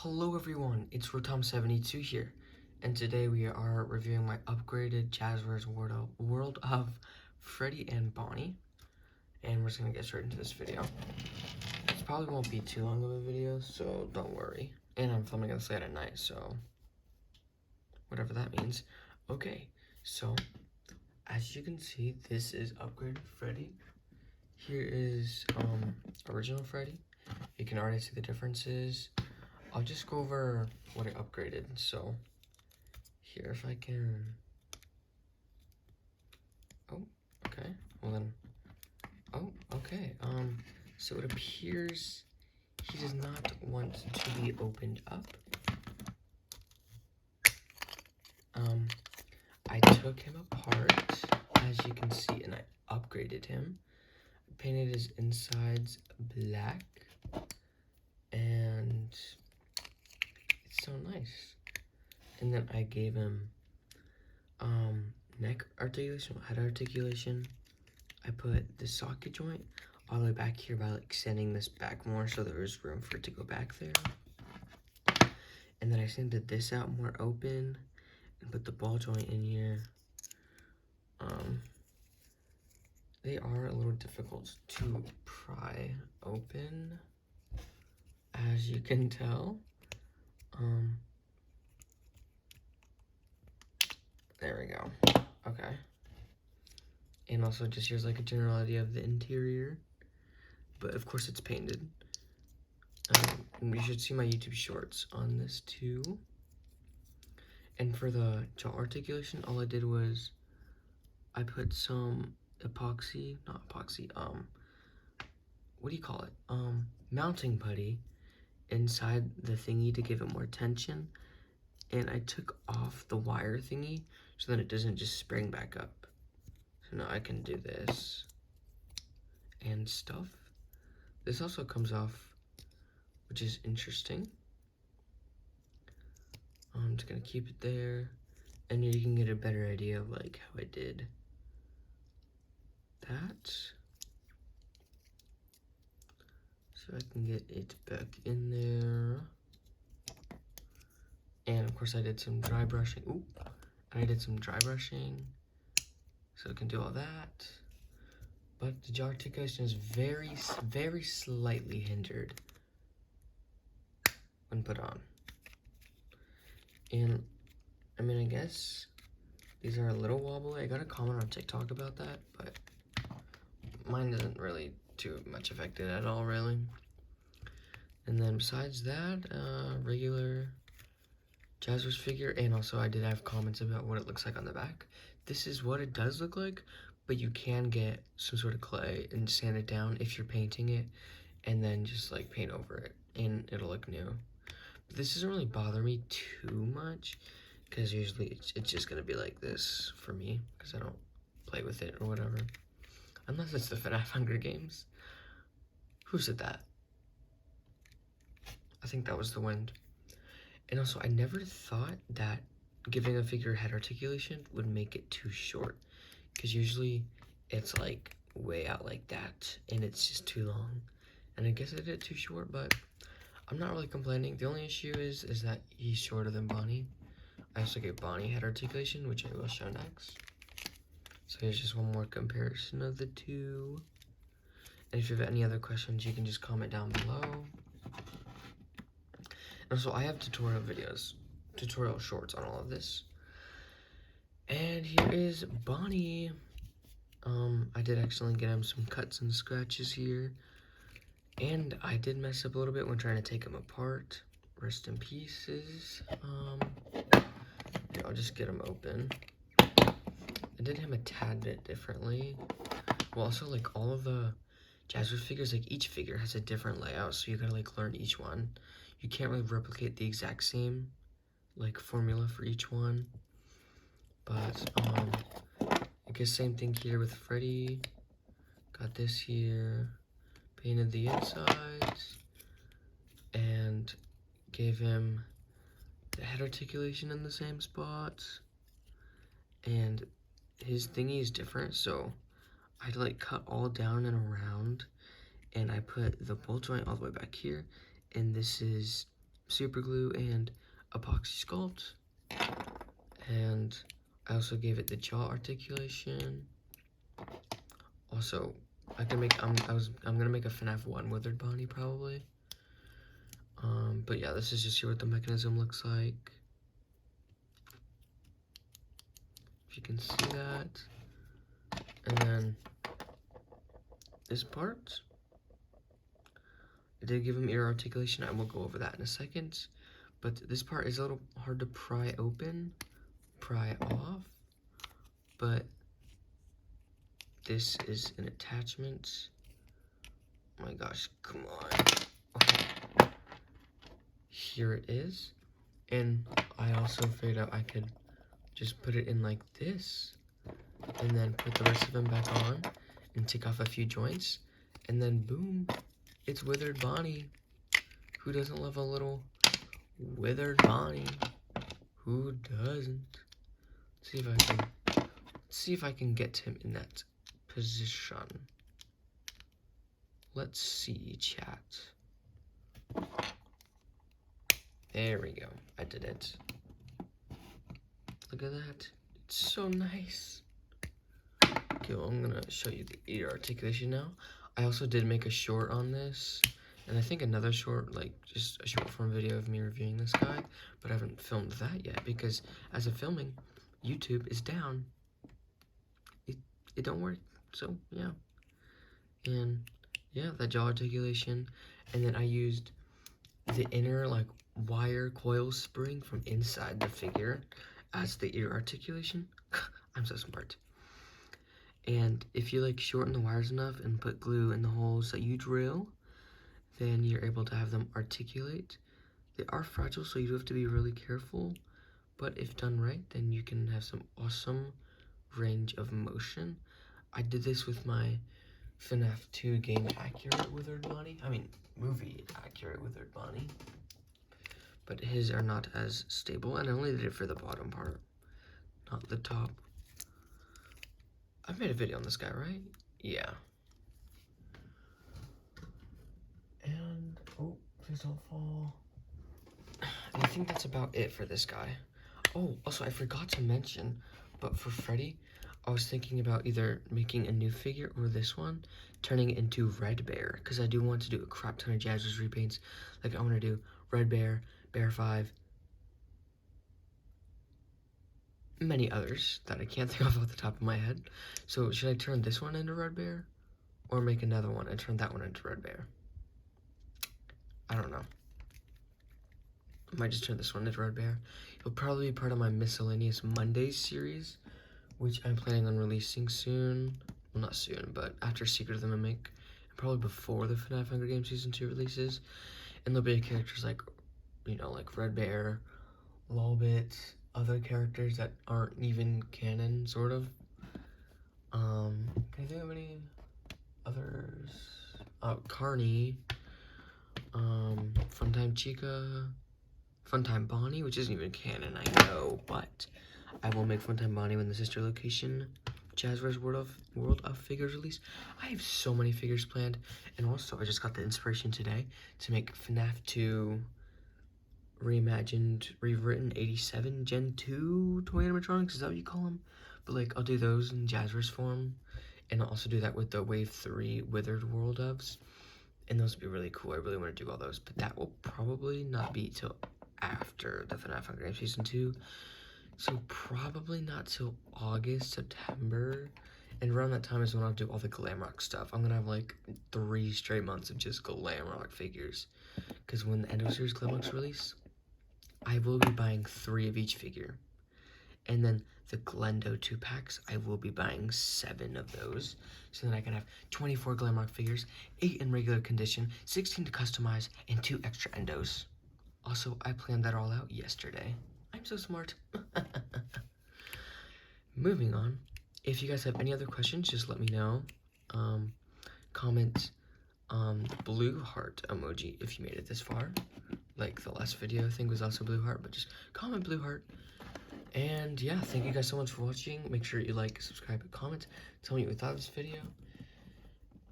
Hello everyone, it's Rotom72 here, and today we are reviewing my upgraded Jazwares World of Freddy and Bonnie, and we're just going to get straight into this video. This probably won't be too long of a video, so don't worry. And I'm filming this late at night, so whatever that means. Okay, so as you can see, this is upgraded Freddy. Here is original Freddy. You can already see the differences. I'll just go over what I upgraded. So here, if I can, oh, okay, well then, oh, okay, so it appears he does not want to be opened up. I took him apart, as you can see, and I upgraded him. I painted his insides black, and it's so nice. And then I gave him neck articulation, head articulation. I put the socket joint all the way back here by like extending this back more so there was room for it to go back there. And then I sanded this out more open and put the ball joint in here. They are a little difficult to pry open, as you can tell. There we go. Okay. And also just here's like a general idea of the interior. But of course it's painted. You should see my YouTube shorts on this too. And for the jaw articulation, all I did was I put some epoxy, not epoxy, what do you call it? Mounting putty inside the thingy to give it more tension. And I took off the wire thingy so that it doesn't just spring back up. So now I can do this and stuff. This also comes off, which is interesting. I'm just gonna keep it there, and you can get a better idea of like how I did that. So I can get it back in there. And of course I did some dry brushing. Ooh, and I did some dry brushing, so it can do all that. But the jaw articulation is very, very slightly hindered when put on. And I mean, I guess these are a little wobbly. I got a comment on TikTok about that, but mine isn't really too much affected at all, really. And then besides that, regular Jazwares figure, and also I did have comments about what it looks like on the back. This is what it does look like, but you can get some sort of clay and sand it down if you're painting it, and then just like paint over it, and it'll look new. But this doesn't really bother me too much, because usually it's just gonna be like this for me, because I don't play with it or whatever. Unless it's the Fnaf Hunger Games. Who said that? I think that was the wind. And also, I never thought that giving a figure head articulation would make it too short, because usually it's like way out like that, and it's just too long. And I guess I did it too short, but I'm not really complaining. The only issue is that he's shorter than Bonnie. I also gave Bonnie head articulation, which I will show next. So here's just one more comparison of the two. And if you have any other questions, you can just comment down below. And so I have tutorial videos, tutorial shorts on all of this. And here is Bonnie. I did accidentally get him some cuts and scratches here. And I did mess up a little bit when trying to take him apart. Rest in pieces. Here, I'll just get him open. I did him a tad bit differently. Well, also, like, all of the Jazwares figures, like, each figure has a different layout, so you gotta, like, learn each one. You can't really replicate the exact same, like, formula for each one. But, I guess same thing here with Freddy. Got this here. Painted the insides. And gave him the head articulation in the same spots. And his thingy is different, so I had to, like, cut all down and around. And I put the ball joint all the way back here. And this is super glue and epoxy sculpt. And I also gave it the jaw articulation. Also, I'm gonna make a Fnaf 1 withered Bonnie probably. But yeah, this is just here what the mechanism looks like. If you can see that. And then this part, I did give him ear articulation. I will go over that in a second. But this part is a little hard to pry open, pry off. But this is an attachment. Oh my gosh, come on. Okay. Here it is. And I also figured out I could just put it in like this. And then put the rest of them back on. And take off a few joints. And then boom, it's withered Bonnie. Who doesn't love a little withered Bonnie? Who doesn't? See if I can get him in that position. Let's see, chat. There we go. I did it. Look at that. It's so nice. Okay, well, I'm gonna show you the ear articulation now. I also did make a short on this, and I think another short, like just a short form video of me reviewing this guy, but I haven't filmed that yet because as of filming, YouTube is down. It don't work, so yeah. And yeah, that jaw articulation, and then I used the inner like wire coil spring from inside the figure as the ear articulation. I'm so smart. And if you like shorten the wires enough and put glue in the holes that you drill, then you're able to have them articulate. They are fragile, so you do have to be really careful, but if done right, then you can have some awesome range of motion. I did this with my Fnaf 2 game accurate withered Bonnie. I mean, movie accurate withered Bonnie. But his are not as stable, and I only did it for the bottom part, not the top. I've made a video on this guy, right? Yeah. And, oh, please don't fall. And I think that's about it for this guy. Oh, also, I forgot to mention, but for Freddy, I was thinking about either making a new figure or this one, turning it into Red Bear, because I do want to do a crap ton of Jazwares repaints. Like, I want to do Red Bear, Bear 5, many others that I can't think of off the top of my head. So, should I turn this one into Red Bear, or make another one and turn that one into Red Bear? I don't know. I might just turn this one into Red Bear. It'll probably be part of my Miscellaneous Mondays series, which I'm planning on releasing soon. Well, not soon, but after Secret of the Mimic, and probably before the FNAF Hunger Games Season 2 releases. And there'll be characters like, you know, like Red Bear, Lolbit, other characters that aren't even canon, sort of. Can I think of any others? Carney, Funtime Chica, Funtime Bonnie, which isn't even canon, I know, but I will make Funtime Bonnie when the sister location Jazwares World of Figures release. I have so many figures planned, and also I just got the inspiration today to make FNAF 2 reimagined, rewritten 87 Gen 2 toy animatronics. Is that what you call them? But like, I'll do those in Jazwares form, and I'll also do that with the Wave 3 Withered World ofs, and those would be really cool. I really want to do all those, but that will probably not be till after the FNAF Hunger Games Season 2. So probably not till August, September, and around that time is when I'll do all the glam rock stuff. I'm gonna have like 3 straight months of just glam rock figures, because when the Endo Series glam rocks release, I will be buying 3 of each figure, and then the Glendo 2 packs, I will be buying 7 of those, so that I can have 24 glam rock figures, 8 in regular condition, 16 to customize, and 2 extra endos. Also, I planned that all out yesterday. I'm so smart. Moving on. If you guys have any other questions, just let me know. Comment blue heart emoji if you made it this far. Like the last video I think was also blue heart, but just comment blue heart. And yeah, thank you guys so much for watching. Make sure you like, subscribe, and comment. Tell me what you thought of this video.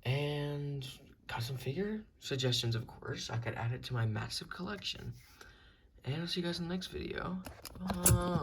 And got some figure suggestions, of course. I could add it to my massive collection. And I'll see you guys in the next video. Bye.